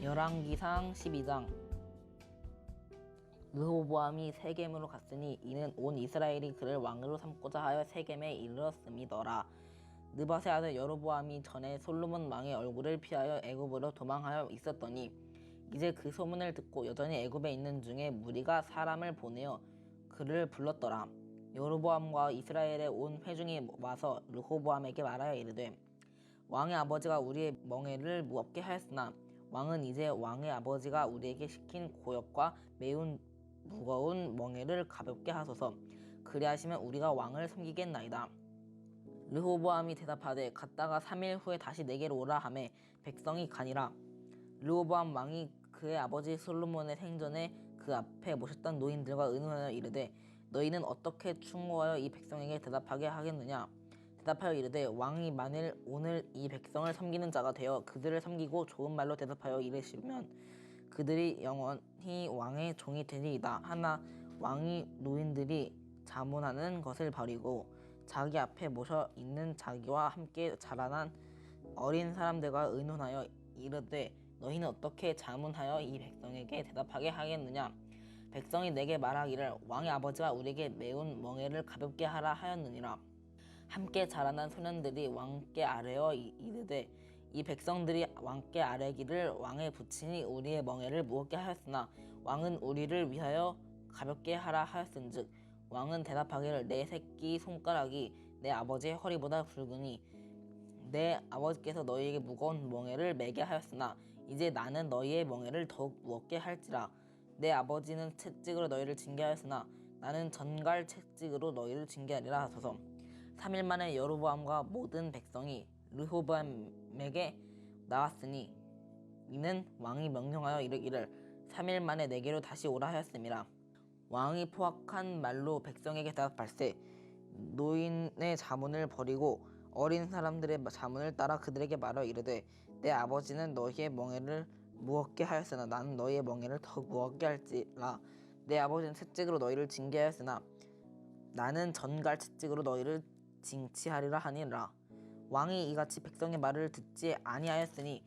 열왕기상 12장. 르호보암이 세겜으로 갔으니 이는 온 이스라엘이 그를 왕으로 삼고자 하여 세겜에 이르렀음이더라. 느밧의 아들 여로보암이 전에 솔로몬 왕의 얼굴을 피하여 애굽으로 도망하여 있었더니 이제 그 소문을 듣고 여전히 애굽에 있는 중에 무리가 사람을 보내어 그를 불렀더라. 여로보암과 이스라엘의 온 회중이 와서 르호보암에게 말하여 이르되, 왕의 아버지가 우리의 멍에를 무겁게 하였으나 왕은 이제 왕의 아버지가 우리에게 시킨 고역과 매우 무거운 멍에를 가볍게 하소서. 그리하시면 우리가 왕을 섬기겠나이다. 르호보암이 대답하되, 갔다가 3일 후에 다시 내게로 오라 하매 백성이 가니라. 르호보암 왕이 그의 아버지 솔로몬의 생전에 그 앞에 모셨던 노인들과 의논하여 이르되, 너희는 어떻게 충고하여 이 백성에게 대답하게 하겠느냐? 대답하여 이르되, 왕이 만일 오늘 이 백성을 섬기는 자가 되어 그들을 섬기고 좋은 말로 대답하여 이르시면 그들이 영원히 왕의 종이 되리이다. 하나 왕이 노인들이 자문하는 것을 버리고 자기 앞에 모셔 있는 자기와 함께 자라난 어린 사람들과 의논하여 이르되, 너희는 어떻게 자문하여 이 백성에게 대답하게 하겠느냐? 백성이 내게 말하기를, 왕의 아버지가 우리에게 매운 멍에를 가볍게 하라 하였느니라. 함께 자라난 소년들이 왕께 아뢰어 이르되, 이 백성들이 왕께 아뢰기를, 왕의 부친이 우리의 멍에를 무겁게 하였으나 왕은 우리를 위하여 가볍게 하라 하였은즉, 왕은 대답하기를, 내 새끼 손가락이 내 아버지의 허리보다 굵으니 내 아버지께서 너희에게 무거운 멍에를 매게 하였으나 이제 나는 너희의 멍에를 더욱 무겁게 할지라. 내 아버지는 채찍으로 너희를 징계하였으나 나는 전갈 채찍으로 너희를 징계하리라 하소서. 3일 만에 여로보암과 모든 백성이 르호보암에게 나왔으니 이는 왕이 명령하여 이르기를, 3일 만에 내게로 다시 오라 하였음이라. 왕이 포악한 말로 백성에게 대답할세, 노인의 자문을 버리고 어린 사람들의 자문을 따라 그들에게 말하여 이르되, 내 아버지는 너희의 멍에를 무겁게 하였으나 나는 너희의 멍에를 더 무겁게 할지라. 내 아버지는 채찍으로 너희를 징계하였으나 나는 전갈 채찍으로 너희를 징치하리라 하니라. 왕이 이같이 백성의 말을 듣지 아니하였으니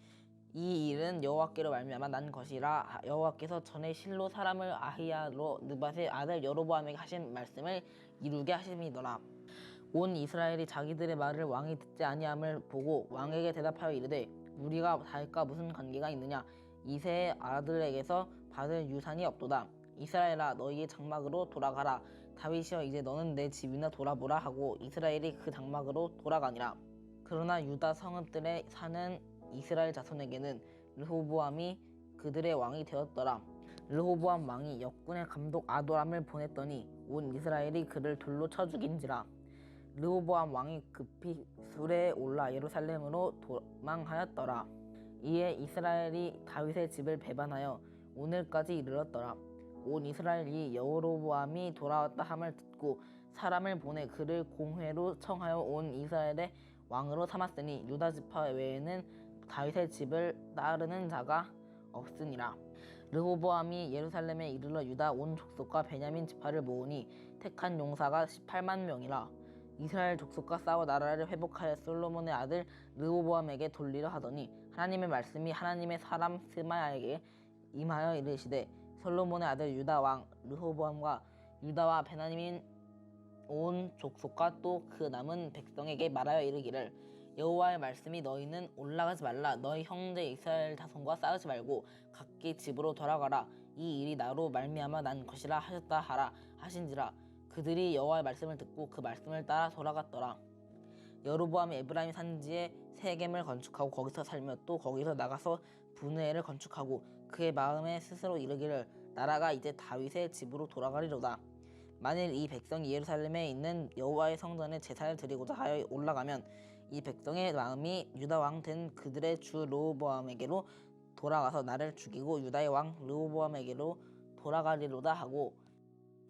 이 일은 여호와께로 말미암아 난 것이라. 여호와께서 전에 실로 사람을 아히야로 느밧의 아들 여로보암에게 하신 말씀을 이루게 하심이더라. 온 이스라엘이 자기들의 말을 왕이 듣지 아니함을 보고 왕에게 대답하여 이르되, 우리가 다윗과 무슨 관계가 있느냐? 이새의 아들에게서 받을 유산이 없도다. 이스라엘아, 너희의 장막으로 돌아가라. 다윗이여, 이제 너는 내 집이나 돌아보라 하고 이스라엘이 그 장막으로 돌아가니라. 그러나 유다 성읍들에 사는 이스라엘 자손에게는 르호보암이 그들의 왕이 되었더라. 르호보암 왕이 역군의 감독 아도람을 보냈더니 온 이스라엘이 그를 돌로 쳐 죽인지라. 르호보암 왕이 급히 술에 올라 예루살렘으로 도망하였더라. 이에 이스라엘이 다윗의 집을 배반하여 오늘까지 이르렀더라. 온 이스라엘이 여로보암이 돌아왔다 함을 듣고 사람을 보내 그를 공회로 청하여 온 이스라엘의 왕으로 삼았으니 유다 지파 외에는 다윗의 집을 따르는 자가 없으니라. 르호보암이 예루살렘에 이르러 유다 온 족속과 베냐민 지파를 모으니 택한 용사가 18만 명이라. 이스라엘 족속과 싸워 나라를 회복하여 솔로몬의 아들 르호보암에게 돌리려 하더니 하나님의 말씀이 하나님의 사람 스마야에게 임하여 이르시되, 솔로몬의 아들 유다 왕 르호보암과 유다와 베냐민 온 족속과 또 그 남은 백성에게 말하여 이르기를, 여호와의 말씀이 너희는 올라가지 말라. 너희 형제 이스라엘 자손과 싸우지 말고 각기 집으로 돌아가라. 이 일이 나로 말미암아 난 것이라 하셨다 하라 하신지라. 그들이 여호와의 말씀을 듣고 그 말씀을 따라 돌아갔더라. 여로보암이 에브라임 산지에 세겜을 건축하고 거기서 살며 또 거기서 나가서 분회를 건축하고 그의 마음에 스스로 이르기를, 나라가 이제 다윗의 집으로 돌아가리로다. 만일 이 백성이 예루살렘에 있는 여호와의 성전에 제사를 드리고자 하여 올라가면 이 백성의 마음이 유다 왕 된 그들의 주 르호보암에게로 돌아가서 나를 죽이고 유다의 왕 르호보암에게로 돌아가리로다 하고,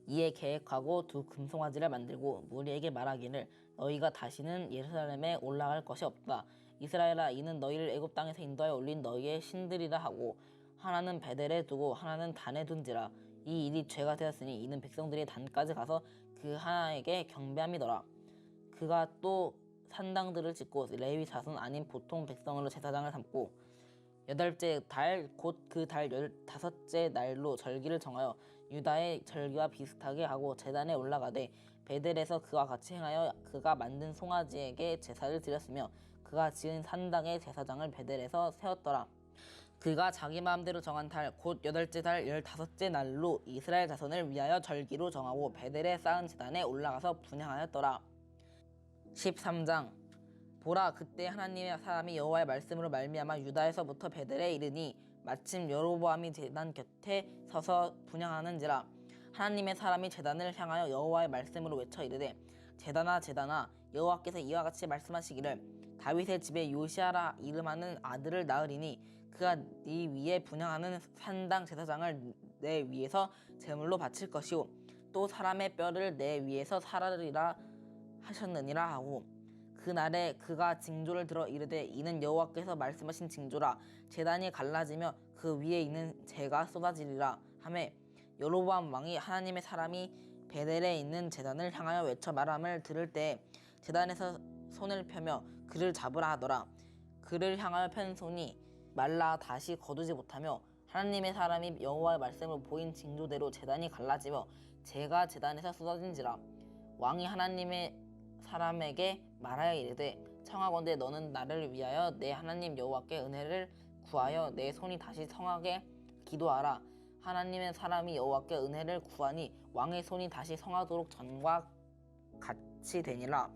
이에 계획하고 두 금송아지를 만들고 무리에게 말하기를, 너희가 다시는 예루살렘에 올라갈 것이 없다. 이스라엘아, 이는 너희를 애굽 땅에서 인도하여 올린 너희의 신들이라 하고, 하나는 베델에 두고 하나는 단에 둔지라. 이 일이 죄가 되었으니 이는 백성들이 단까지 가서 그 하나에게 경배함이더라. 그가 또 산당들을 짓고 레위 자손 아닌 보통 백성으로 제사장을 삼고 8째 달 곧 그 달 15째 날로 절기를 정하여 유다의 절기와 비슷하게 하고 제단에 올라가되 베델에서 그와 같이 행하여 그가 만든 송아지에게 제사를 드렸으며 그가 지은 산당의 제사장을 베델에서 세웠더라. 그가 자기 마음대로 정한 달 곧 8째 달 15째 날로 이스라엘 자손을 위하여 절기로 정하고 베델에 쌓은 제단에 올라가서 분향하였더라. 13장. 보라, 그때 하나님의 사람이 여호와의 말씀으로 말미암아 유다에서부터 베델에 이르니 마침 여로보암이 제단 곁에 서서 분향하는지라. 하나님의 사람이 제단을 향하여 여호와의 말씀으로 외쳐 이르되 제단아 제단아, 여호와께서 이와 같이 말씀하시기를 다윗의 집에 요시아라 이름하는 아들을 낳으리니 그가 네 위에 분향하는 산당 제사장을 내 위에서 제물로 바칠 것이요 또 사람의 뼈를 내 위에서 살으리라 하셨느니라 하고, 그날에 그가 징조를 들어 이르되 이는 여호와께서 말씀하신 징조라. 제단이 갈라지며 그 위에 있는 재가 쏟아지리라 하매, 여로보암 왕이 하나님의 사람이 베델에 있는 제단을 향하여 외쳐 말함을 들을 때 제단에서 손을 펴며 그를 잡으라 하더라. 그를 향하여 편 손이 말라 다시 거두지 못하며 하나님의 사람이 여호와의 말씀으로 보인 징조대로 제단이 갈라지며 재가 제단에서 쏟아진지라. 왕이 하나님의 사람에게 말하여 이르되 청하건대 너는 나를 위하여 내 하나님 여호와께 은혜를 구하여 내 손이 다시 성하게 기도하라. 하나님의 사람이 여호와께 은혜를 구하니 왕의 손이 다시 성하도록 전과 같이 되니라.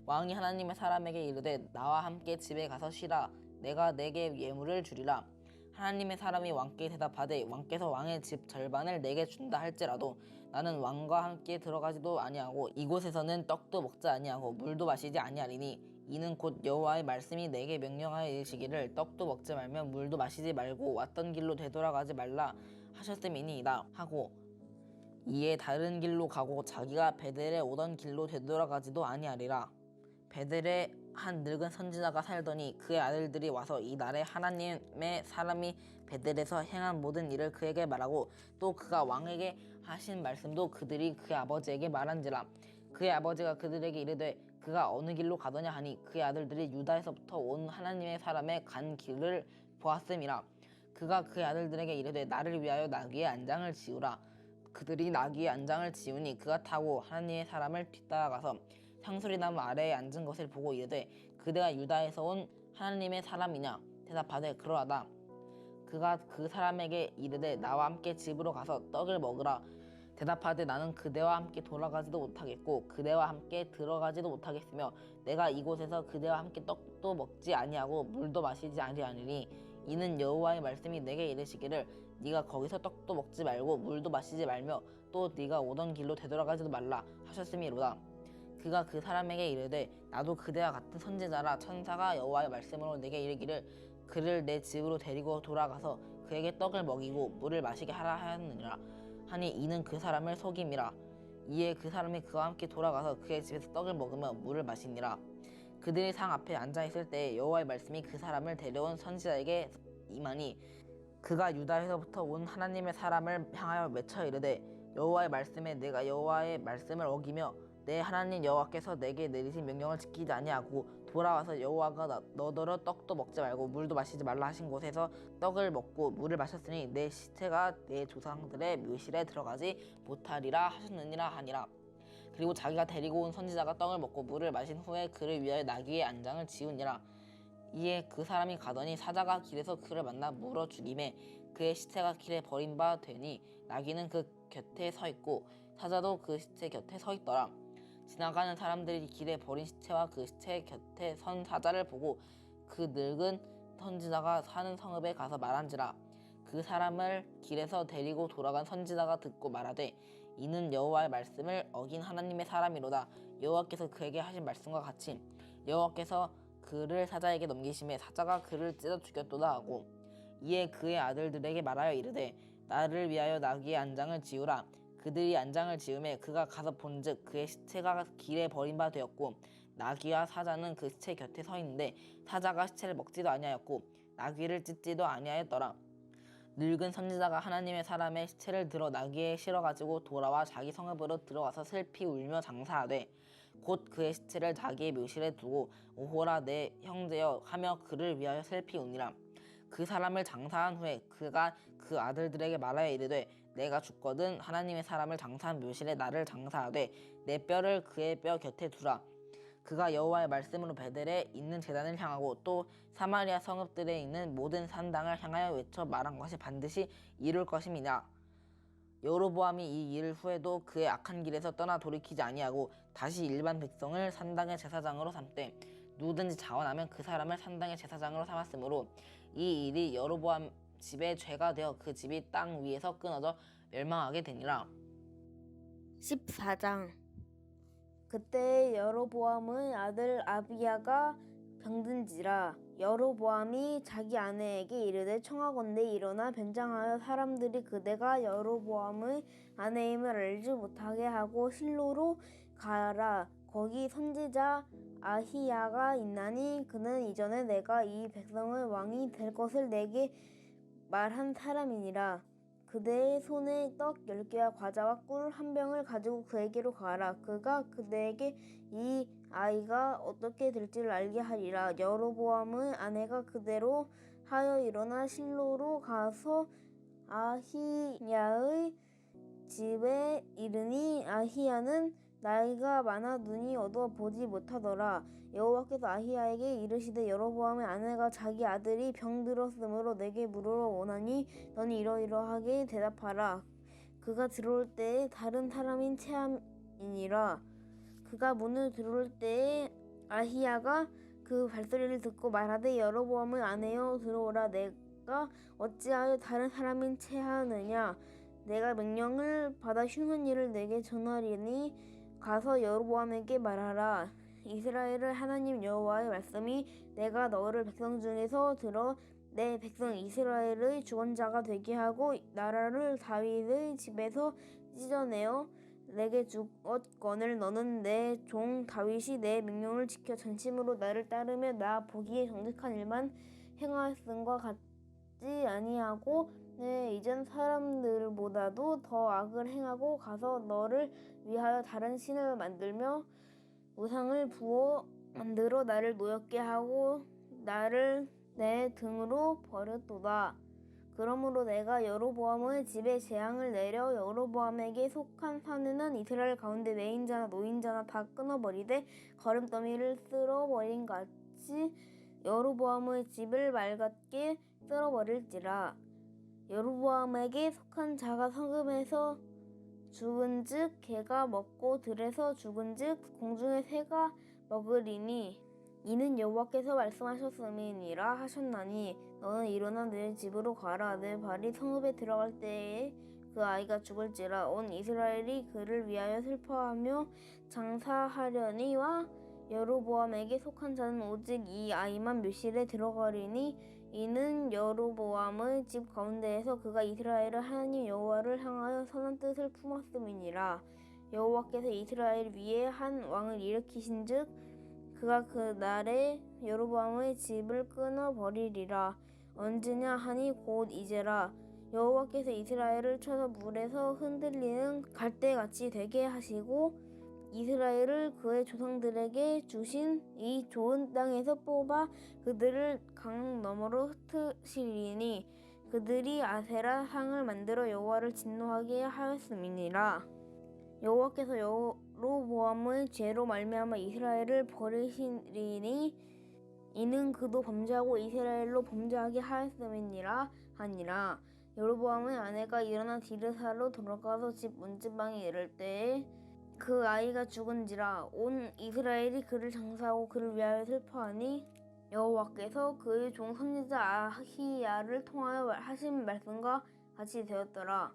왕이 하나님의 사람에게 이르되 나와 함께 집에 가서 쉬라. 내가 내게 예물을 주리라. 하나님의 사람이 왕께 대답하되 왕께서 왕의 집 절반을 내게 준다 할지라도 나는 왕과 함께 들어가지도 아니하고 이곳에서는 떡도 먹지 아니하고 물도 마시지 아니하리니 이는 곧 여호와의 말씀이 내게 명령하여 이르시기를 떡도 먹지 말며 물도 마시지 말고 왔던 길로 되돌아가지 말라 하셨음이니이다 하고, 이에 다른 길로 가고 자기가 베델에 오던 길로 되돌아가지도 아니하리라. 베델에 한 늙은 선지자가 살더니 그의 아들들이 와서 이 날에 하나님의 사람이 베델에서 행한 모든 일을 그에게 말하고 또 그가 왕에게 하신 말씀도 그들이 그의 아버지에게 말한지라. 그의 아버지가 그들에게 이르되 그가 어느 길로 가더냐 하니 그의 아들들이 유다에서부터 온 하나님의 사람의 간 길을 보았음이라. 그가 그의 아들들에게 이르되 나를 위하여 나귀의 안장을 지우라. 그들이 나귀의 안장을 지우니 그가 타고 하나님의 사람을 뒤따라가서 상수리나무 아래에 앉은 것을 보고 이르되 그대가 유다에서 온 하나님의 사람이냐 대답하되 그러하다. 그가 그 사람에게 이르되 나와 함께 집으로 가서 떡을 먹으라. 대답하되 나는 그대와 함께 돌아가지도 못하겠고 그대와 함께 들어가지도 못하겠으며 내가 이곳에서 그대와 함께 떡도 먹지 아니하고 물도 마시지 아니하리니 이는 여호와의 말씀이 내게 이르시기를 네가 거기서 떡도 먹지 말고 물도 마시지 말며 또 네가 오던 길로 되돌아가지도 말라 하셨음이로다. 그가 그 사람에게 이르되 나도 그대와 같은 선지자라. 천사가 여호와의 말씀으로 내게 이르기를 그를 내 집으로 데리고 돌아가서 그에게 떡을 먹이고 물을 마시게 하라 하였느니라 하니 이는 그 사람을 속임이라. 이에 그 사람이 그와 함께 돌아가서 그의 집에서 떡을 먹으며 물을 마시니라. 그들이 상 앞에 앉아있을 때 여호와의 말씀이 그 사람을 데려온 선지자에게 임하니 그가 유다에서부터 온 하나님의 사람을 향하여 외쳐 이르되 여호와의 말씀에 내가 여호와의 말씀을 어기며 내 하나님 여호와께서 내게 내리신 명령을 지키지 아니하고 돌아와서 여호와가 너더러 떡도 먹지 말고 물도 마시지 말라 하신 곳에서 떡을 먹고 물을 마셨으니 내 시체가 내 조상들의 묘실에 들어가지 못하리라 하셨느니라 하니라. 그리고 자기가 데리고 온 선지자가 떡을 먹고 물을 마신 후에 그를 위하여 나귀의 안장을 지우니라. 이에 그 사람이 가더니 사자가 길에서 그를 만나 물어 죽임에 그의 시체가 길에 버린 바 되니 나귀는 그 곁에 서 있고 사자도 그 시체 곁에 서 있더라. 지나가는 사람들이 길에 버린 시체와 그 시체 곁에 선 사자를 보고 그 늙은 선지자가 사는 성읍에 가서 말한지라. 그 사람을 길에서 데리고 돌아간 선지자가 듣고 말하되 이는 여호와의 말씀을 어긴 하나님의 사람이로다. 여호와께서 그에게 하신 말씀과 같이 여호와께서 그를 사자에게 넘기심에 사자가 그를 찢어 죽였도다 하고, 이에 그의 아들들에게 말하여 이르되 나를 위하여 나귀의 안장을 지우라. 그들이 안장을 지음에 그가 가서 본즉 그의 시체가 길에 버린 바 되었고 나귀와 사자는 그 시체 곁에 서 있는데 사자가 시체를 먹지도 아니하였고 나귀를 찢지도 아니하였더라. 늙은 선지자가 하나님의 사람의 시체를 들어 나귀에 실어가지고 돌아와 자기 성읍으로 들어가서 슬피 울며 장사하되 곧 그의 시체를 자기의 묘실에 두고 오호라 내 형제여 하며 그를 위하여 슬피 우니라. 그 사람을 장사한 후에 그가 그 아들들에게 말하여 이르되 내가 죽거든 하나님의 사람을 장사한 묘실에 나를 장사하되 내 뼈를 그의 뼈 곁에 두라. 그가 여호와의 말씀으로 베델에 있는 제단을 향하고 또 사마리아 성읍들에 있는 모든 산당을 향하여 외쳐 말한 것이 반드시 이룰 것임이라. 여로보암이 이 일 후에도 그의 악한 길에서 떠나 돌이키지 아니하고 다시 일반 백성을 산당의 제사장으로 삼되 누구든지 자원하면 그 사람을 산당의 제사장으로 삼았으므로 이 일이 여로보암 집의 죄가 되어 그 집이 땅 위에서 끊어져 멸망하게 되니라. 14장. 그때 여로보암의 아들 아비야가 병든지라. 여로보암이 자기 아내에게 이르되 청하건대 일어나 변장하여 사람들이 그대가 여로보암의 아내임을 알지 못하게 하고 실로로 가라. 거기 선지자 아히야가 있나니 그는 이전에 내가 이 백성의 왕이 될 것을 내게 말한 사람이니라. 그대의 손에 떡 10개와 과자와 꿀 한 병을 가지고 그에게로 가라. 그가 그대에게 이 아이가 어떻게 될지를 알게 하리라. 여로보암의 아내가 그대로 하여 일어나 실로로 가서 아히야의 집에 이르니 아히야는 나이가 많아 눈이 어두워 보지 못하더라. 여호와께서 아히야에게 이르시되 여로보암의 아내가 자기 아들이 병들었으므로 내게 물으러 오나니 너는 이러이러하게 대답하라. 그가 들어올 때에 다른 사람인 체함이니라. 그가 문을 들어올 때에 아히야가 그 발소리를 듣고 말하되 여로보암의 아내여 들어오라. 내가 어찌하여 다른 사람인 체하느냐. 내가 명령을 받아 흉한 일을 내게 전하리니 가서 여로보암에게 말하라. 이스라엘의 하나님 여호와의 말씀이 내가 너를 백성 중에서 들어 내 백성 이스라엘의 주권자가 되게 하고 나라를 다윗의 집에서 찢어내어 내게 주었거늘 너는 내 종 다윗이 내 명령을 지켜 전심으로 나를 따르며 나 보기에 정직한 일만 행하였음과 같지 아니하고 내 이전 사람들보다도 더 악을 행하고 가서 너를 위하여 다른 신을 만들며 우상을 부어 만들어 나를 노엽게 하고 나를 내 등으로 버렸도다. 그러므로 내가 여로보암의 집에 재앙을 내려 여로보암에게 속한 사내는 이스라엘 가운데 매인자나 노인자나 다 끊어버리되 거름더미를 쓸어버린 같이 여로보암의 집을 맑게 쓸어버릴지라. 여로보암에게 속한 자가 성읍에서 죽은즉 개가 먹고 들에서 죽은즉 공중의 새가 먹으리니 이는 여호와께서 말씀하셨음이니라 하셨나니 너는 일어나 내 집으로 가라. 내 발이 성읍에 들어갈 때에 그 아이가 죽을지라. 온 이스라엘이 그를 위하여 슬퍼하며 장사하려니와 여로보암에게 속한 자는 오직 이 아이만 묘실에 들어가리니 이는 여로보암의 집 가운데에서 그가 이스라엘의 하나님 여호와를 향하여 선한 뜻을 품었음이니라. 여호와께서 이스라엘 위에 한 왕을 일으키신즉 그가 그 날에 여로보암의 집을 끊어버리리라. 언제냐 하니 곧 이제라. 여호와께서 이스라엘을 쳐서 물에서 흔들리는 갈대같이 되게 하시고 이스라엘을 그의 조상들에게 주신 이 좋은 땅에서 뽑아 그들을 강 너머로 흩으시리니 그들이 아세라 상을 만들어 여호와를 진노하게 하였음이니라. 여호와께서 여로보암의 죄로 말미암아 이스라엘을 버리시리니 이는 그도 범죄하고 이스라엘로 범죄하게 하였음이니라 하니라. 여로보암의 아내가 일어나 디르사로 돌아가서 집 문지방에 이를 때에 그 아이가 죽은지라. 온 이스라엘이 그를 장사하고 그를 위하여 슬퍼하니 여호와께서 그의 종 선지자 아히야를 통하여 하신 말씀과 같이 되었더라.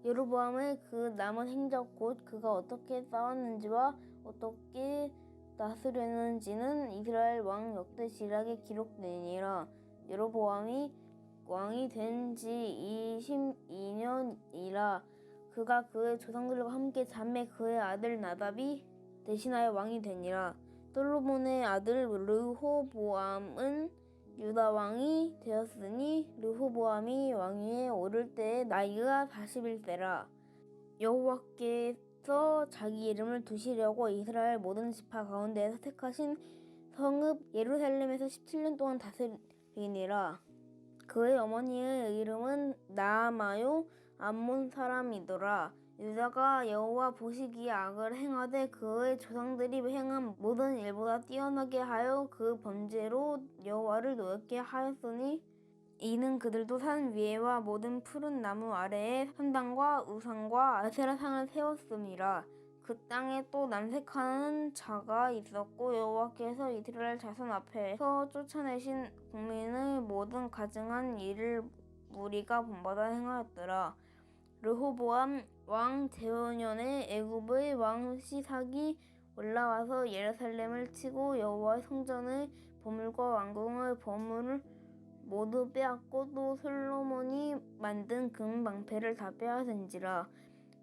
여로보암의 그 남은 행적 곧 그가 어떻게 싸웠는지와 어떻게 다스렸는지는 이스라엘 왕 역대 지략에 기록되니라. 여로보암이 왕이 된 지 22년이라. 그가 그의 조상들과 함께 잠에 그의 아들 나답이 대신하여 왕이 되니라. 솔로몬의 아들 르호보암은 유다 왕이 되었으니 르호보암이 왕위에 오를 때에 나이가 41세라. 여호와께서 자기 이름을 두시려고 이스라엘 모든 지파 가운데에서 택하신 성읍 예루살렘에서 17년 동안 다스리니라. 그의 어머니의 이름은 나아마요 암몬 사람이더라. 유다가 여호와 보시기에 악을 행하되 그의 조상들이 행한 모든 일보다 뛰어나게 하여 그 범죄로 여호와를 노엽게 하였으니 이는 그들도 산 위에와 모든 푸른 나무 아래에 산당과 우상과 아세라상을 세웠음이라. 그 땅에 또 남색하는 자가 있었고 여호와께서 이스라엘 자손 앞에서 쫓아내신 국민의 모든 가증한 일을 무리가 본받아 행하였더라. 르호보암 왕 제5년에 애굽의 왕 시삭이 올라와서 예루살렘을 치고 여호와의 성전의 보물과 왕궁의 보물을 모두 빼앗고 또 솔로몬이 만든 금 방패를 다 빼앗은지라.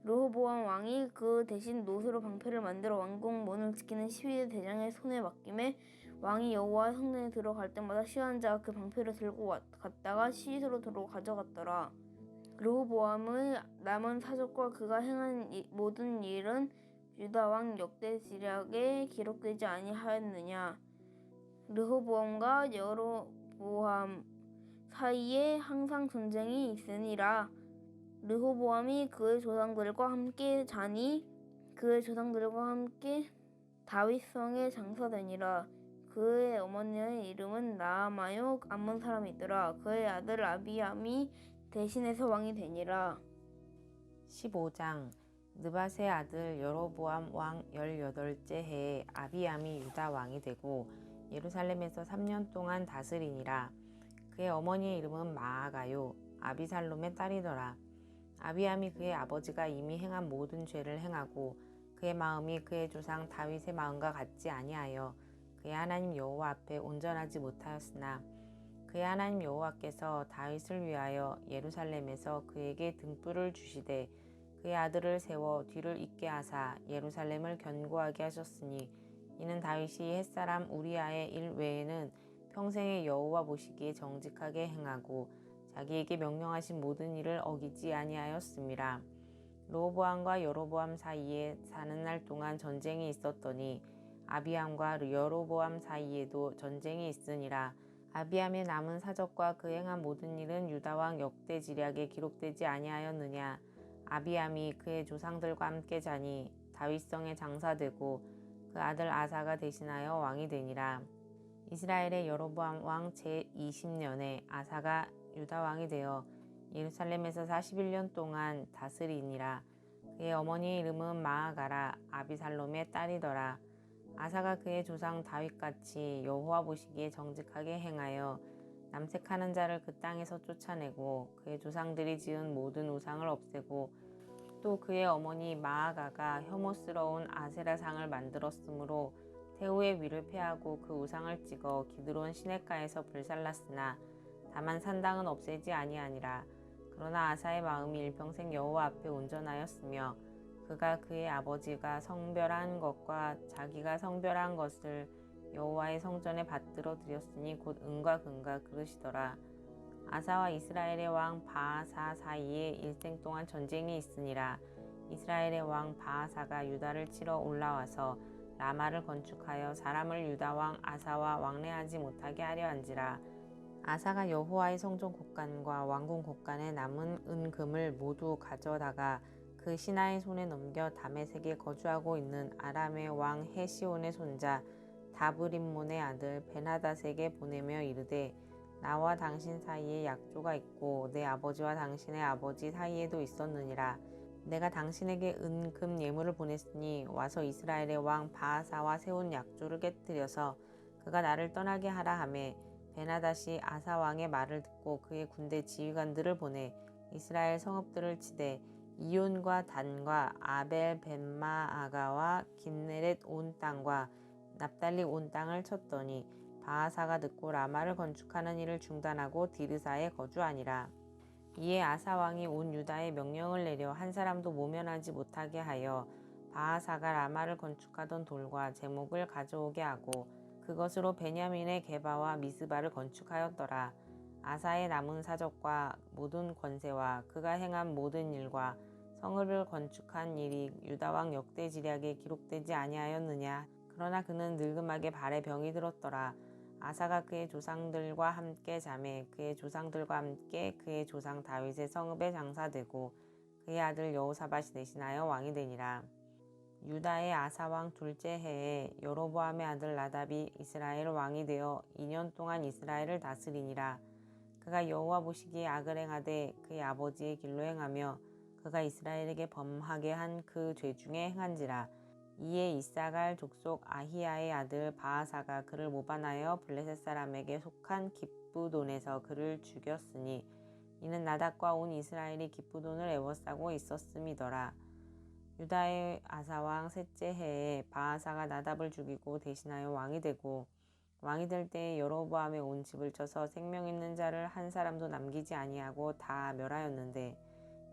르호보암 왕이 그 대신 노수로 방패를 만들어 왕궁 문을 지키는 시위대 대장의 손에 맡김에 왕이 여호와의 성전에 들어갈 때마다 시위하는 자가 그 방패를 들고 갔다가 시위소로 도로 가져갔더라. 르호보암의 남은 사적과 그가 행한 모든 일은 유다 왕 역대지략에 기록되지 아니하였느냐. 르호보암과 여로보암 사이에 항상 전쟁이 있으니라. 르호보암이 그의 조상들과 함께 자니 그의 조상들과 함께 다윗성에 장사되니라. 그의 어머니의 이름은 나아마요 암몬 사람이더라. 그의 아들 아비암이 대신해서 왕이 되니라. 15장 느밧의 아들 여로보암 왕 18째 해에 아비암이 유다 왕이 되고 예루살렘에서 3년 동안 다스리니라. 그의 어머니의 이름은 마아가요 아비살롬의 딸이더라. 아비암이 그의 아버지가 이미 행한 모든 죄를 행하고 그의 마음이 그의 조상 다윗의 마음과 같지 아니하여 그의 하나님 여호와 앞에 온전하지 못하였으나 그의 하나님 여호와께서 다윗을 위하여 예루살렘에서 그에게 등불을 주시되 그의 아들을 세워 뒤를 잇게 하사 예루살렘을 견고하게 하셨으니 이는 다윗이 햇사람 우리아의 일 외에는 평생에 여호와 보시기에 정직하게 행하고 자기에게 명령하신 모든 일을 어기지 아니하였음이라. 르호보암과 여로보암 사이에 사는 날 동안 전쟁이 있었더니 아비암과 여로보암 사이에도 전쟁이 있으니라. 아비암의 남은 사적과 그 행한 모든 일은 유다 왕 역대지략에 기록되지 아니하였느냐. 아비암이 그의 조상들과 함께 자니 다윗성에 장사되고 그 아들 아사가 대신하여 왕이 되니라. 이스라엘의 여로보암 왕 제20년에 아사가 유다 왕이 되어 예루살렘에서 41년 동안 다스리니라. 그의 어머니의 이름은 마아가라 아비살롬의 딸이더라. 아사가 그의 조상 다윗같이 여호와 보시기에 정직하게 행하여 남색하는 자를 그 땅에서 쫓아내고 그의 조상들이 지은 모든 우상을 없애고 또 그의 어머니 마아가가 혐오스러운 아세라상을 만들었으므로 태우의 위를 패하고 그 우상을 찍어 기드론 시냇가에서 불살랐으나 다만 산당은 없애지 아니하니라. 그러나 아사의 마음이 일평생 여호와 앞에 온전하였으며 그가 그의 아버지가 성별한 것과 자기가 성별한 것을 여호와의 성전에 받들어 드렸으니 곧 은과 금과 그릇이더라. 아사와 이스라엘의 왕 바아사 사이에 일생 동안 전쟁이 있으니라. 이스라엘의 왕 바아사가 유다를 치러 올라와서 라마를 건축하여 사람을 유다 왕 아사와 왕래하지 못하게 하려 한지라. 아사가 여호와의 성전 곳간과 왕궁 곳간에 남은 은금을 모두 가져다가 그 신하의 손에 넘겨 다메섹에 거주하고 있는 아람의 왕 헤시온의 손자 다브림몬의 아들 베나다색에 보내며 이르되 나와 당신 사이에 약조가 있고 내 아버지와 당신의 아버지 사이에도 있었느니라. 내가 당신에게 은금 예물을 보냈으니 와서 이스라엘의 왕 바아사와 세운 약조를 깨뜨려서 그가 나를 떠나게 하라 하매 베나닷이 아사 왕의 말을 듣고 그의 군대 지휘관들을 보내 이스라엘 성읍들을 치되 이온과 단과 아벨 벤마아가와 긴네렛 온 땅과 납달리 온 땅을 쳤더니 바아사가 듣고 라마를 건축하는 일을 중단하고 디르사에 거주하니라. 이에 아사 왕이 온 유다에 명령을 내려 한 사람도 모면하지 못하게 하여 바아사가 라마를 건축하던 돌과 제목을 가져오게 하고 그것으로 베냐민의 게바와 미스바를 건축하였더라. 아사의 남은 사적과 모든 권세와 그가 행한 모든 일과 성읍을 건축한 일이 유다 왕 역대지략에 기록되지 아니하였느냐. 그러나 그는 늙음하게 발에 병이 들었더라. 아사가 그의 조상들과 함께 자매 그의 조상들과 함께 그의 조상 다윗의 성읍에 장사되고 그의 아들 여호사밧이 대신하여 왕이 되니라. 유다의 아사 왕 둘째 해에 여로보암의 아들 나답이 이스라엘 왕이 되어 2년 동안 이스라엘을 다스리니라. 그가 여호와 보시기에 악을 행하되 그의 아버지의 길로 행하며 그가 이스라엘에게 범하게 한 그 죄 중에 행한지라. 이에 이사갈 족속 아히야의 아들 바아사가 그를 모반하여 블레셋 사람에게 속한 기브돈에서 그를 죽였으니 이는 나답과 온 이스라엘이 기브돈을 애워싸고 있었음이더라. 유다의 아사왕 셋째 해에 바아사가 나답을 죽이고 대신하여 왕이 되고 왕이 될 때에 여로보암의 온 집을 쳐서 생명 있는 자를 한 사람도 남기지 아니하고 다 멸하였는데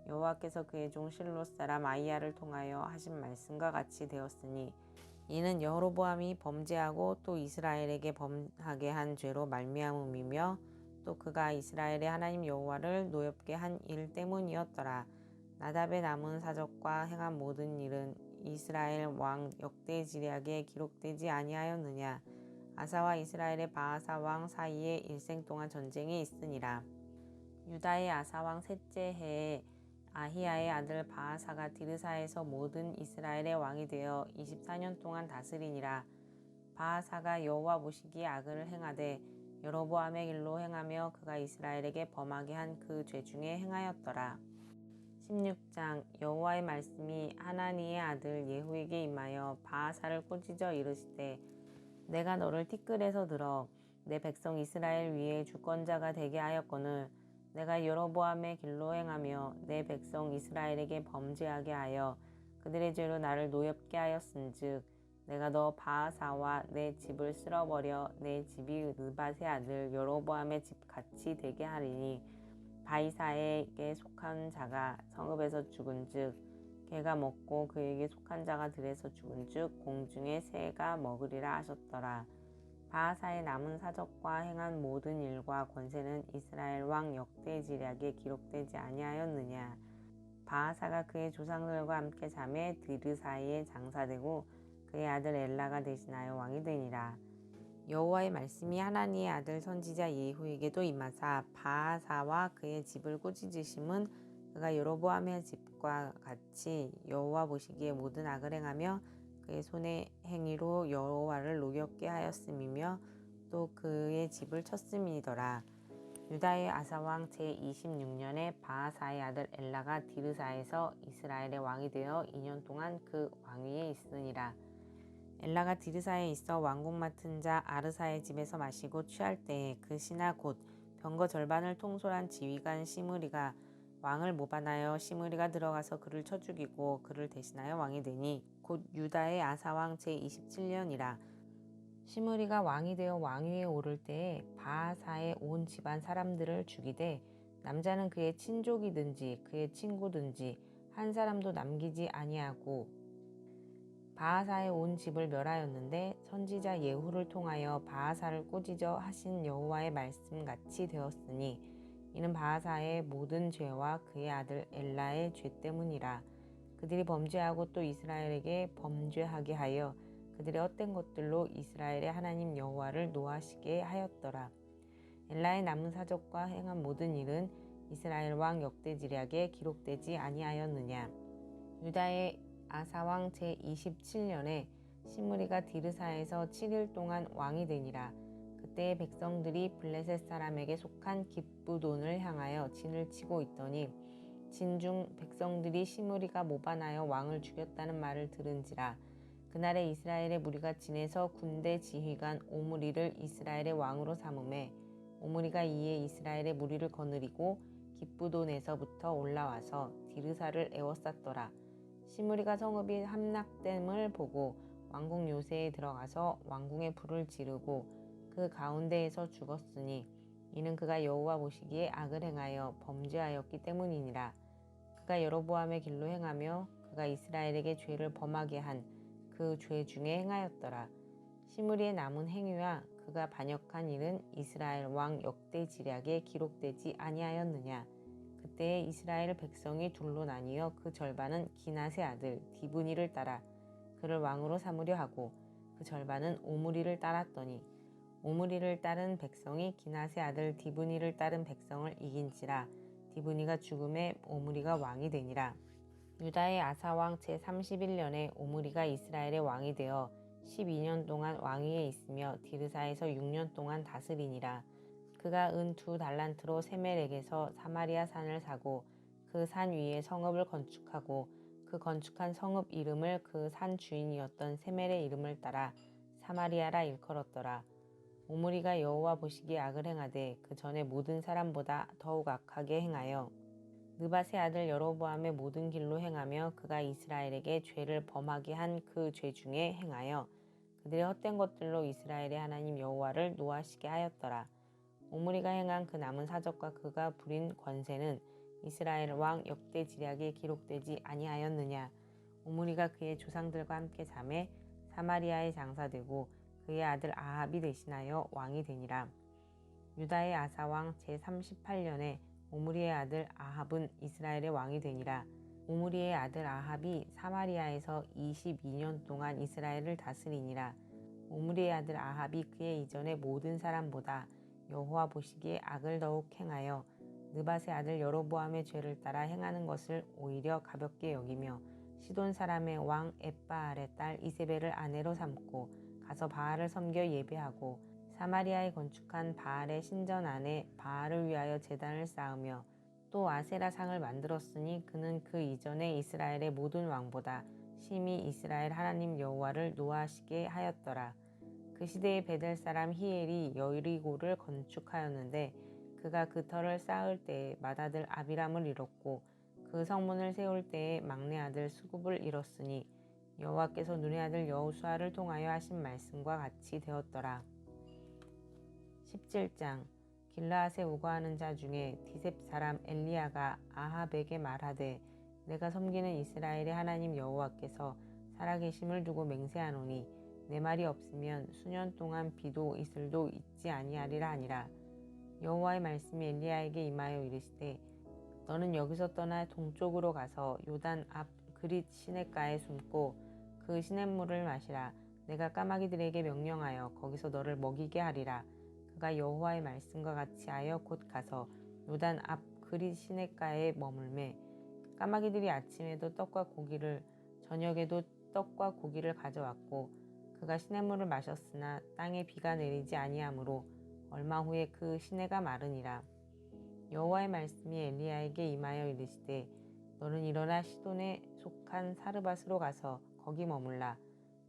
여호와께서 그의 종 실로 사람 아히야를 통하여 하신 말씀과 같이 되었으니 이는 여로보암이 범죄하고 또 이스라엘에게 범하게 한 죄로 말미암음이며 또 그가 이스라엘의 하나님 여호와를 노엽게 한 일 때문이었더라. 나답의 남은 사적과 행한 모든 일은 이스라엘 왕 역대지략에 기록되지 아니하였느냐. 아사와 이스라엘의 바아사 왕 사이에 일생 동안 전쟁이 있으니라. 유다의 아사 왕 셋째 해에 아히야의 아들 바아사가 디르사에서 모든 이스라엘의 왕이 되어 24년 동안 다스리니라. 바아사가 여호와 보시기에 악을 행하되 여로보암의 길로 행하며 그가 이스라엘에게 범하게 한 그 죄 중에 행하였더라. 16장 여호와의 말씀이 하나니의 아들 예후에게 임하여 바아사를 꾸짖어 이르시되 내가 너를 티끌에서 들어 내 백성 이스라엘 위에 주권자가 되게 하였거늘 내가 여로보암의 길로 행하며 내 백성 이스라엘에게 범죄하게 하여 그들의 죄로 나를 노엽게 하였은즉 내가 너 바아사와 내 집을 쓸어버려 내 집이 느밧의 아들 여로보암의 집 같이 되게 하리니 바이사에게 속한 자가 성읍에서 죽은즉 개가 먹고 그에게 속한 자가 들에서 죽은즉 공중의 새가 먹으리라 하셨더라. 바아사의 남은 사적과 행한 모든 일과 권세는 이스라엘 왕 역대지략에 기록되지 아니하였느냐. 바아사가 그의 조상들과 함께 자매 디르사에 장사되고 그의 아들 엘라가 대신하여 왕이 되니라. 여호와의 말씀이 하나니의 아들 선지자 예후에게도 임하사 바아사와 그의 집을 꾸짖으심은 그가 여로보암의 집과 같이 여호와 보시기에 모든 악을 행하며 그의 손의 행위로 여호와를 노엽게 하였음이며 또 그의 집을 쳤음이더라. 유다의 아사왕 제26년에 바아사의 아들 엘라가 디르사에서 이스라엘의 왕이 되어 2년 동안 그 왕위에 있으니라. 엘라가 디르사에 있어 왕국 맡은 자 아르사의 집에서 마시고 취할 때에 그 신하 곧 병거 절반을 통솔한 지휘관 시므리가 왕을 모반하여 시므리가 들어가서 그를 쳐 죽이고 그를 대신하여 왕이 되니 곧 유다의 아사왕 제27년이라. 시므리가 왕이 되어 왕위에 오를 때에 바아사의 온 집안 사람들을 죽이되 남자는 그의 친족이든지 그의 친구든지 한 사람도 남기지 아니하고 바아사의 온 집을 멸하였는데 선지자 예후를 통하여 바아사를 꾸짖어 하신 여호와의 말씀같이 되었으니 이는 바아사의 모든 죄와 그의 아들 엘라의 죄 때문이라. 그들이 범죄하고 또 이스라엘에게 범죄하게 하여 그들의 헛된 것들로 이스라엘의 하나님 여호와를 노하시게 하였더라. 엘라의 남은 사적과 행한 모든 일은 이스라엘 왕 역대지략에 기록되지 아니하였느냐. 유다의 아사왕 제27년에 시므리가 디르사에서 7일 동안 왕이 되니라. 그때의 백성들이 블레셋 사람에게 속한 기브돈을 향하여 진을 치고 있더니 진중 백성들이 시므리가 모반하여 왕을 죽였다는 말을 들은지라. 그날에 이스라엘의 무리가 진에서 군대 지휘관 오므리를 이스라엘의 왕으로 삼음에 오므리가 이에 이스라엘의 무리를 거느리고 기브돈에서부터 올라와서 디르사를 에워쌌더라. 시므리가 성읍이 함락됨을 보고 왕궁 요새에 들어가서 왕궁에 불을 지르고 그 가운데에서 죽었으니 이는 그가 여호와 보시기에 악을 행하여 범죄하였기 때문이니라. 그가 여로보암의 길로 행하며 그가 이스라엘에게 죄를 범하게 한 그 죄 중에 행하였더라. 시므리의 남은 행위와 그가 반역한 일은 이스라엘 왕 역대지략에 기록되지 아니하였느냐. 그때에 이스라엘 백성이 둘로 나뉘어 그 절반은 기낫의 아들 디브니를 따라 그를 왕으로 삼으려 하고 그 절반은 오므리를 따랐더니 오므리를 따른 백성이 기낫의 아들 디브니를 따른 백성을 이긴지라. 디브니가 죽음에 오므리가 왕이 되니라. 유다의 아사왕 제31년에 오므리가 이스라엘의 왕이 되어 12년 동안 왕위에 있으며 디르사에서 6년 동안 다스리니라. 그가 은 2달란트로 세멜에게서 사마리아 산을 사고 그 산 위에 성읍을 건축하고 그 건축한 성읍 이름을 그 산 주인이었던 세멜의 이름을 따라 사마리아라 일컬었더라. 오므리가 여호와 보시기에 악을 행하되 그 전에 모든 사람보다 더욱 악하게 행하여 느밧의 아들 여로보암의 모든 길로 행하며 그가 이스라엘에게 죄를 범하게 한 그 죄 중에 행하여 그들의 헛된 것들로 이스라엘의 하나님 여호와를 노하시게 하였더라. 오므리가 행한 그 남은 사적과 그가 부린 권세는 이스라엘 왕 역대 지략에 기록되지 아니하였느냐. 오므리가 그의 조상들과 함께 잠에 사마리아에 장사되고 그의 아들 아합이 대신하여 왕이 되니라. 유다의 아사왕 제38년에 오므리의 아들 아합은 이스라엘의 왕이 되니라. 오므리의 아들 아합이 사마리아에서 22년 동안 이스라엘을 다스리니라. 오므리의 아들 아합이 그의 이전의 모든 사람보다 여호와 보시기에 악을 더욱 행하여 느밧의 아들 여로보암의 죄를 따라 행하는 것을 오히려 가볍게 여기며 시돈 사람의 왕 엣바알의 딸 이세벨을 아내로 삼고 가서 바알을 섬겨 예배하고 사마리아에 건축한 바알의 신전 안에 바알을 위하여 제단을 쌓으며 또 아세라 상을 만들었으니 그는 그 이전에 이스라엘의 모든 왕보다 심히 이스라엘 하나님 여호와를 노하시게 하였더라. 그 시대의 베델 사람 히엘이 여리고를 건축하였는데 그가 그 터를 쌓을 때에 맏아들 아비람을 잃었고 그 성문을 세울 때에 막내 아들 수굽을 잃었으니 여호와께서 눈의 아들 여호수아를 통하여 하신 말씀과 같이 되었더라. 17장 길르앗에 우거하는 자 중에 디셉 사람 엘리야가 아합에게 말하되 내가 섬기는 이스라엘의 하나님 여호와께서 살아계심을 두고 맹세하노니 내 말이 없으면 수년 동안 비도 이슬도 있지 아니하리라 하니라. 여호와의 말씀이 엘리야에게 임하여 이르시되 너는 여기서 떠나 동쪽으로 가서 요단 앞 그릿 시냇가에 숨고 그 시냇물을 마시라. 내가 까마귀들에게 명령하여 거기서 너를 먹이게 하리라. 그가 여호와의 말씀과 같이 하여 곧 가서 요단 앞 그릿 시냇가에 머물매 까마귀들이 아침에도 떡과 고기를 저녁에도 떡과 고기를 가져왔고 그가 시냇물을 마셨으나 땅에 비가 내리지 아니하므로 얼마 후에 그 시내가 마르니라. 여호와의 말씀이 엘리야에게 임하여 이르시되 너는 일어나 시돈에 속한 사르밧으로 가서 거기 머물라.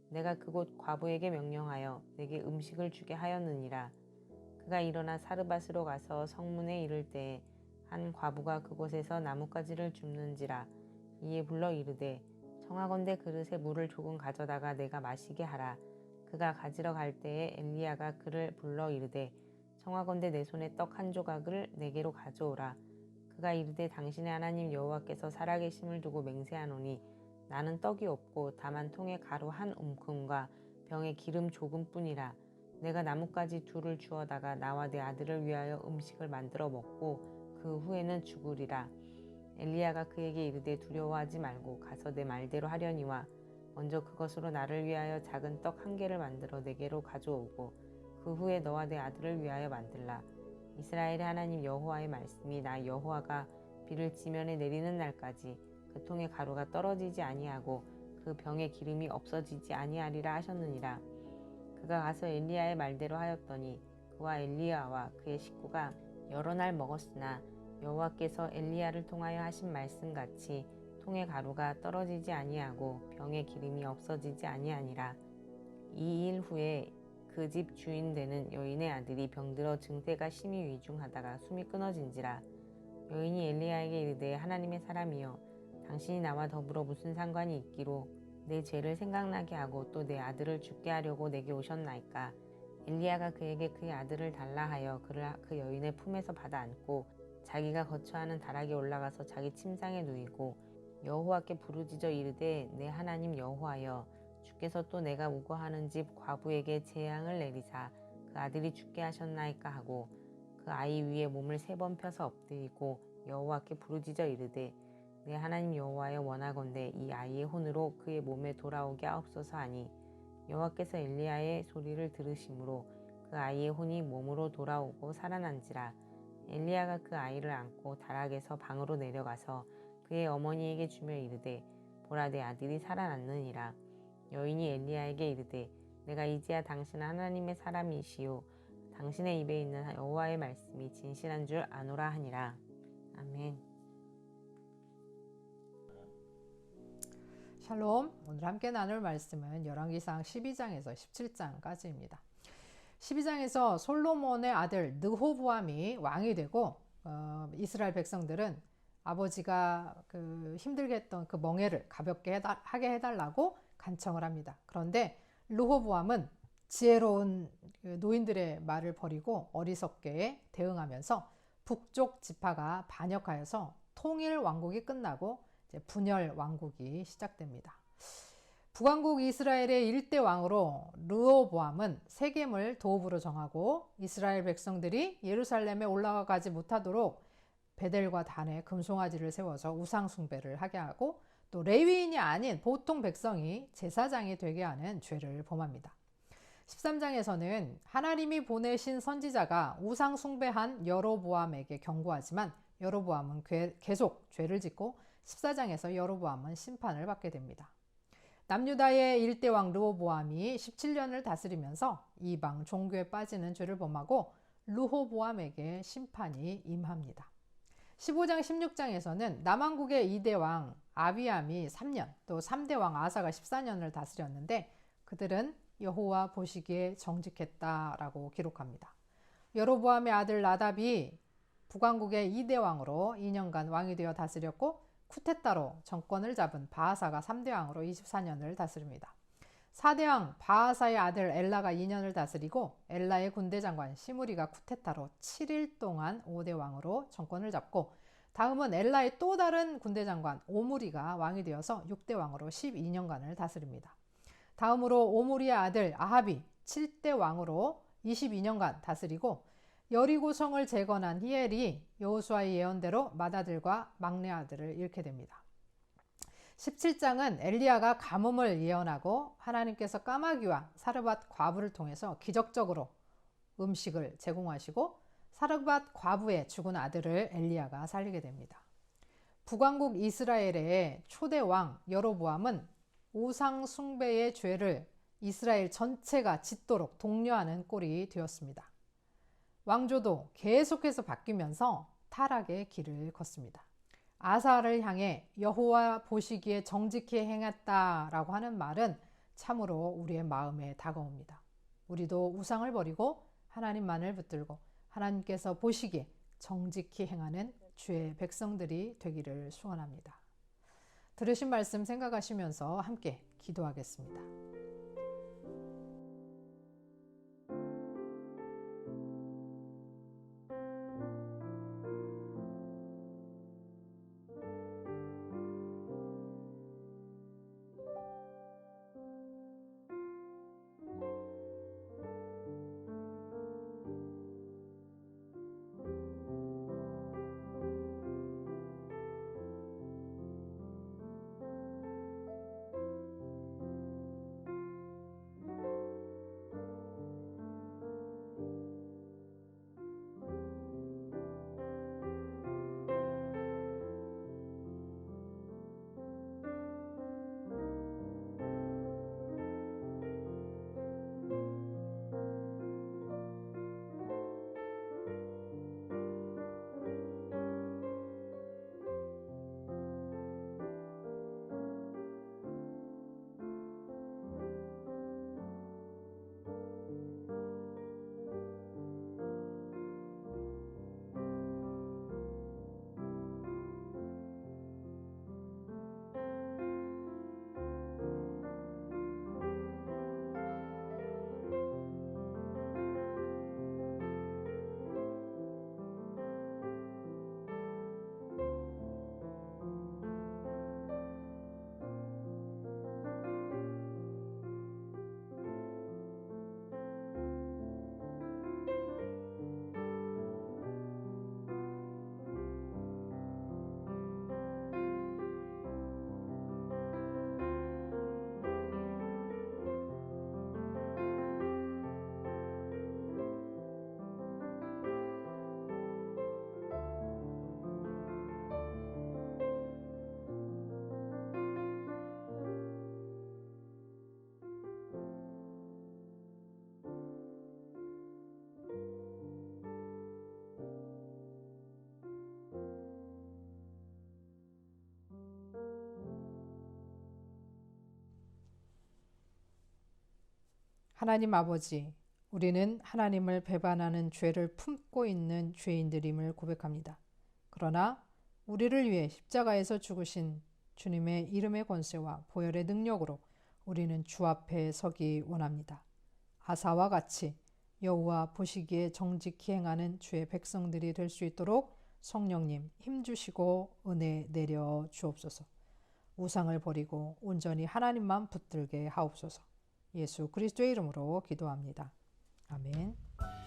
내가 그곳 과부에게 명령하여 내게 음식을 주게 하였느니라. 그가 일어나 사르밧으로 가서 성문에 이를 때에 한 과부가 그곳에서 나뭇가지를 줍는지라. 이에 불러 이르되 청하건대 그릇에 물을 조금 가져다가 내가 마시게 하라. 그가 가지러 갈 때에 엘리야가 그를 불러 이르되 청하건대 내 손에 떡 한 조각을 내게로 가져오라. 그가 이르되 당신의 하나님 여호와께서 살아계심을 두고 맹세하노니 나는 떡이 없고 다만 통에 가루 한 움큼과 병에 기름 조금뿐이라. 내가 나뭇가지 둘을 주어다가 나와 내 아들을 위하여 음식을 만들어 먹고 그 후에는 죽으리라. 엘리야가 그에게 이르되 두려워하지 말고 가서 내 말대로 하려니와 먼저 그것으로 나를 위하여 작은 떡 1개를 만들어 내게로 가져오고 그 후에 너와 내 아들을 위하여 만들라. 이스라엘의 하나님 여호와의 말씀이 나 여호와가 비를 지면에 내리는 날까지 그 통에 가루가 떨어지지 아니하고 그 병에 기름이 없어지지 아니하리라 하셨느니라. 그가 가서 엘리야의 말대로 하였더니 그와 엘리야와 그의 식구가 여러 날 먹었으나 여호와께서 엘리야를 통하여 하신 말씀같이 통의 가루가 떨어지지 아니하고 병의 기름이 없어지지 아니하니라. 2일 후에 그 집 주인 되는 여인의 아들이 병들어 증태가 심히 위중하다가 숨이 끊어진지라. 여인이 엘리야에게 이르되 하나님의 사람이여 당신이 나와 더불어 무슨 상관이 있기로 내 죄를 생각나게 하고 또 내 아들을 죽게 하려고 내게 오셨나이까. 엘리야가 그에게 그의 아들을 달라 하여 그를 그 여인의 품에서 받아 안고 자기가 거처하는 다락에 올라가서 자기 침상에 누이고 여호와께 부르짖어 이르되 내 하나님 여호와여 주께서 또 내가 우거하는 집 과부에게 재앙을 내리사 그 아들이 죽게 하셨나이까 하고 그 아이 위에 몸을 3번 펴서 엎드리고 여호와께 부르짖어 이르되 내 하나님 여호와여 원하건대 이 아이의 혼으로 그의 몸에 돌아오게 하옵소서 하니 여호와께서 엘리야의 소리를 들으심으로 그 아이의 혼이 몸으로 돌아오고 살아난지라. 엘리야가 그 아이를 안고 다락에서 방으로 내려가서 그의 어머니에게 주며 이르되 보라 내 아들이 살아났느니라. 여인이 엘리야에게 이르되 내가 이제야 당신은 하나님의 사람이시요 당신의 입에 있는 여호와의 말씀이 진실한 줄 아노라 하니라. 아멘. 샬롬. 오늘 함께 나눌 말씀은 열왕기상 12장에서 17장까지입니다. 12장에서 솔로몬의 아들 르호보암이 왕이 되고 이스라엘 백성들은 아버지가 힘들게 했던 그 멍에를 가볍게 하게 해달라고 간청을 합니다. 그런데 르호보암은 지혜로운 노인들의 말을 버리고 어리석게 대응하면서 북쪽 지파가 반역하여서 통일 왕국이 끝나고 이제 분열 왕국이 시작됩니다. 북왕국 이스라엘의 일대 왕으로 르호보암은 세겜을 도읍으로 정하고 이스라엘 백성들이 예루살렘에 올라가지 못하도록 베델과 단에 금송아지를 세워서 우상 숭배를 하게 하고 또 레위인이 아닌 보통 백성이 제사장이 되게 하는 죄를 범합니다. 13장에서는 하나님이 보내신 선지자가 우상 숭배한 여로보암에게 경고하지만 여로보암은 계속 죄를 짓고 14장에서 여로보암은 심판을 받게 됩니다. 남유다의 일대왕 르호보암이 17년을 다스리면서 이방 종교에 빠지는 죄를 범하고 르호보암에게 심판이 임합니다. 15장 16장에서는 남왕국의 2대왕 아비암이 3년 또 3대왕 아사가 14년을 다스렸는데 그들은 여호와 보시기에 정직했다라고 기록합니다. 여로보암의 아들 나답이 북왕국의 2대왕으로 2년간 왕이 되어 다스렸고 쿠테타로 정권을 잡은 바하사가 3대왕으로 24년을 다스립니다. 4대왕 바하사의 아들 엘라가 2년을 다스리고 엘라의 군대장관 시므리가 쿠테타로 7일 동안 5대왕으로 정권을 잡고 다음은 엘라의 또 다른 군대장관 오므리가 왕이 되어서 6대왕으로 12년간을 다스립니다. 다음으로 오므리의 아들 아합이 7대 왕으로 22년간 다스리고 여리고성을 재건한 히엘이 여호수아의 예언대로 맏아들과 막내 아들을 잃게 됩니다. 17장은 엘리야가 가뭄을 예언하고 하나님께서 까마귀와 사르밧 과부를 통해서 기적적으로 음식을 제공하시고 사르밧 과부의 죽은 아들을 엘리야가 살리게 됩니다. 북왕국 이스라엘의 초대 왕 여로보암은 우상 숭배의 죄를 이스라엘 전체가 짓도록 독려하는 꼴이 되었습니다. 왕조도 계속해서 바뀌면서 타락의 길을 걷습니다. 아사를 향해 여호와 보시기에 정직히 행했다라고 하는 말은 참으로 우리의 마음에 다가옵니다. 우리도 우상을 버리고 하나님만을 붙들고 하나님께서 보시기에 정직히 행하는 주의 백성들이 되기를 소원합니다. 들으신 말씀 생각하시면서 함께 기도하겠습니다. 하나님 아버지, 우리는 하나님을 배반하는 죄를 품고 있는 죄인들임을 고백합니다. 그러나 우리를 위해 십자가에서 죽으신 주님의 이름의 권세와 보혈의 능력으로 우리는 주 앞에 서기 원합니다. 아사와 같이 여호와 보시기에 정직히 행하는 주의 백성들이 될 수 있도록 성령님 힘주시고 은혜 내려 주옵소서. 우상을 버리고 온전히 하나님만 붙들게 하옵소서. 예수 그리스도의 이름으로 기도합니다. 아멘.